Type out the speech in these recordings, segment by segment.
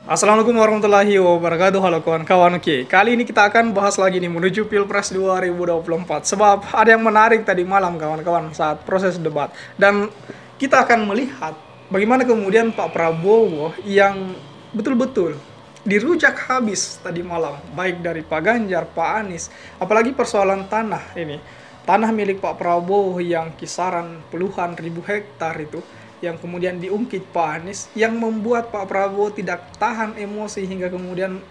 Assalamualaikum warahmatullahi wabarakatuh. Halo kawan-kawan. Oke, kali ini kita akan bahas lagi nih menuju Pilpres 2024. Sebab ada yang menarik tadi malam kawan-kawan saat proses debat. Dan kita akan melihat bagaimana kemudian Pak Prabowo yang betul-betul dirujak habis tadi malam, baik dari Pak Ganjar, Pak Anies, apalagi persoalan tanah ini. Tanah milik Pak Prabowo yang kisaran puluhan ribu hektar itu yang kemudian diungkit Pak Anies, yang membuat Pak Prabowo tidak tahan emosi hingga kemudian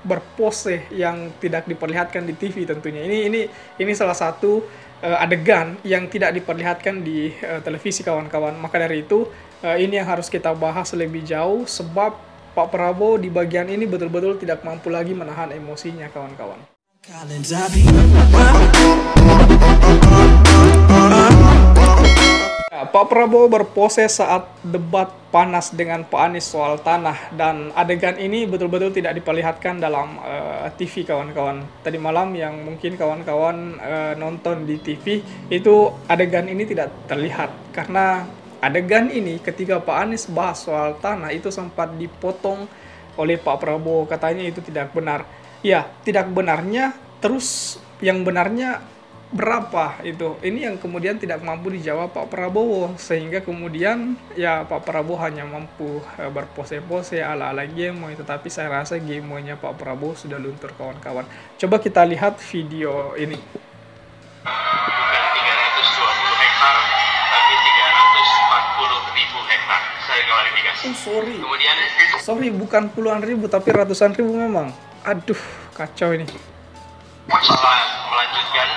berpose yang tidak diperlihatkan di TV tentunya. Ini salah satu adegan yang tidak diperlihatkan di televisi kawan-kawan. Maka dari itu ini yang harus kita bahas lebih jauh, sebab Pak Prabowo di bagian ini betul-betul tidak mampu lagi menahan emosinya kawan-kawan. Pak Prabowo berpose saat debat panas dengan Pak Anies soal tanah, dan adegan ini betul-betul tidak diperlihatkan dalam TV kawan-kawan. Tadi malam yang mungkin kawan-kawan nonton di TV itu adegan ini tidak terlihat, karena adegan ini ketika Pak Anies bahas soal tanah itu sempat dipotong oleh Pak Prabowo, katanya itu tidak benar. Ya, tidak benarnya, terus yang benarnya berapa itu, ini yang kemudian tidak mampu dijawab Pak Prabowo, sehingga kemudian ya Pak Prabowo hanya mampu berpose-pose ala-ala Gemoy. Tetapi saya rasa Gemoynya Pak Prabowo sudah luntur kawan-kawan. Coba kita lihat video ini. Bukan 320 hektar, tapi 340.000 hektar. Saya klarifikasi. Sorry, bukan puluhan ribu tapi ratusan ribu memang. Aduh, kacau ini. Salah melanjutkan.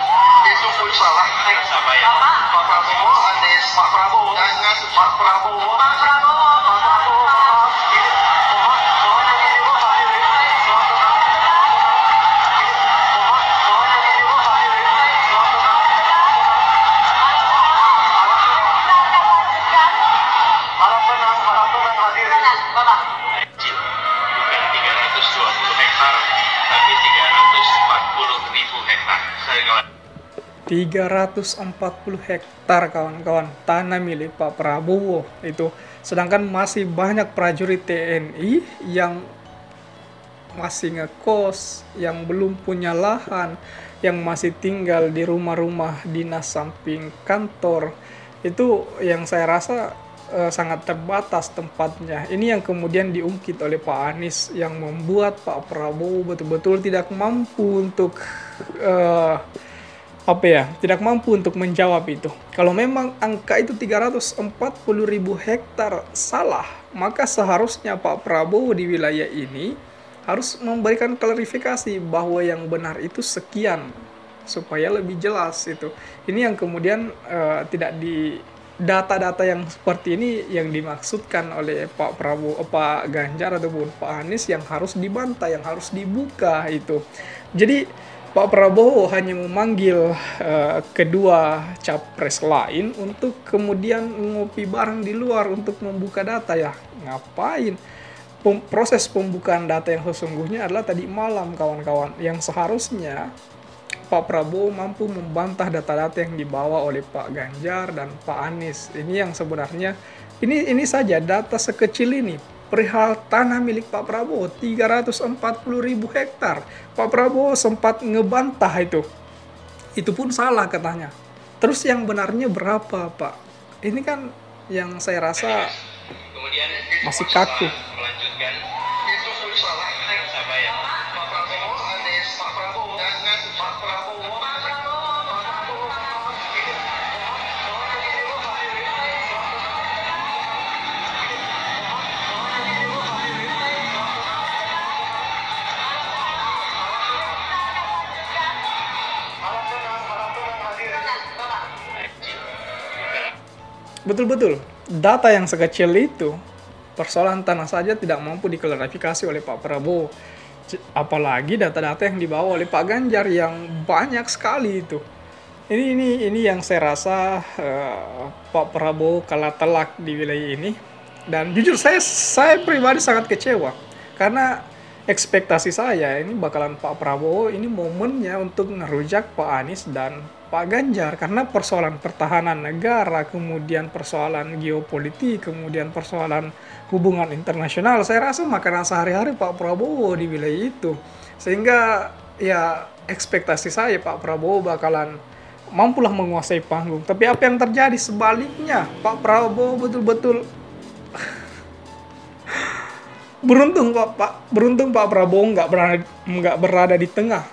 Itu pun salah. Sama ya. Pak Prabowo, Anies, Pak Prabowo, jangan Pak Prabowo, Pak Prabowo, Pak Prabowo. Bukan 320 hektar, tapi 340.000 hektar. Saya klarifikasi. 340 hektar kawan-kawan tanah milik Pak Prabowo itu, sedangkan masih banyak prajurit TNI yang masih ngekos, yang belum punya lahan, yang masih tinggal di rumah-rumah dinas samping kantor. Itu yang saya rasa sangat terbatas tempatnya. Ini yang kemudian diungkit oleh Pak Anies, yang membuat Pak Prabowo betul-betul tidak mampu untuk tidak mampu untuk menjawab itu. Kalau memang angka itu 340.000 hektar salah, maka seharusnya Pak Prabowo di wilayah ini harus memberikan klarifikasi bahwa yang benar itu sekian, supaya lebih jelas itu. Ini yang kemudian tidak di data-data yang seperti ini yang dimaksudkan oleh Pak Prabowo, Pak Ganjar ataupun Pak Anies, yang harus dibantah, yang harus dibuka itu. Jadi Pak Prabowo hanya memanggil kedua capres lain untuk kemudian ngopi bareng di luar untuk membuka data. Ya ngapain? Proses pembukaan data yang sesungguhnya adalah tadi malam kawan-kawan, yang seharusnya Pak Prabowo mampu membantah data-data yang dibawa oleh Pak Ganjar dan Pak Anies. Ini yang sebenarnya ini saja data sekecil ini perihal tanah milik Pak Prabowo 340.000 hektar. Pak Prabowo sempat ngebantah itu. Itu pun salah katanya. Terus yang benarnya berapa, Pak? Ini kan yang saya rasa masih kaku. Melanjutkan. Itu pun salah. Sama ya. Pak Prabowo, Anies, Pak Prabowo, jangan Pak Prabowo, Pak Prabowo, Pak Prabowo. Betul-betul, data yang sekecil itu, persoalan tanah saja tidak mampu diklarifikasi oleh Pak Prabowo. Apalagi data-data yang dibawa oleh Pak Ganjar yang banyak sekali itu. Ini yang saya rasa Pak Prabowo kalah telak di wilayah ini. Dan jujur saya pribadi sangat kecewa, karena ekspektasi saya ini bakalan Pak Prabowo ini momennya untuk ngerujak Pak Anies dan Pak Ganjar, karena persoalan pertahanan negara, kemudian persoalan geopolitik, kemudian persoalan hubungan internasional, saya rasa makanan sehari-hari Pak Prabowo di wilayah itu. Sehingga ya ekspektasi saya Pak Prabowo bakalan mampulah menguasai panggung. Tapi apa yang terjadi sebaliknya, Pak Prabowo betul-betul beruntung Pak Prabowo nggak berada di tengah.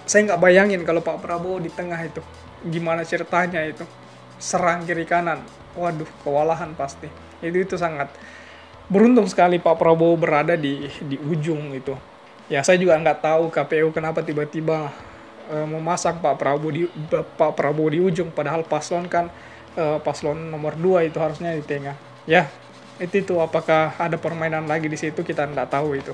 Saya nggak bayangin kalau Pak Prabowo di tengah itu gimana ceritanya itu, serang kiri kanan, waduh kewalahan pasti. Itu sangat beruntung sekali Pak Prabowo berada di ujung itu. Ya saya juga nggak tahu KPU kenapa tiba-tiba memasang Pak Prabowo di ujung, padahal paslon kan paslon nomor 2 itu harusnya di tengah. Ya, itu apakah ada permainan lagi di situ, kita nggak tahu itu.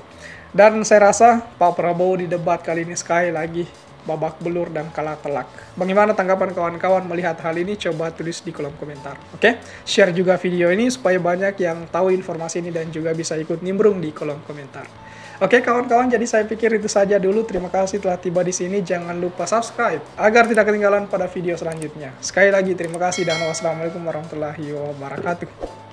Dan saya rasa Pak Prabowo di debat kali ini sekali lagi babak belur dan kalah telak. Bagaimana tanggapan kawan-kawan melihat hal ini? Coba tulis di kolom komentar. Oke, share juga video ini supaya banyak yang tahu informasi ini dan juga bisa ikut nimbrung di kolom komentar. Oke kawan-kawan, jadi saya pikir itu saja dulu. Terima kasih telah tiba di sini. Jangan lupa subscribe agar tidak ketinggalan pada video selanjutnya. Sekali lagi terima kasih dan wassalamualaikum warahmatullahi wabarakatuh.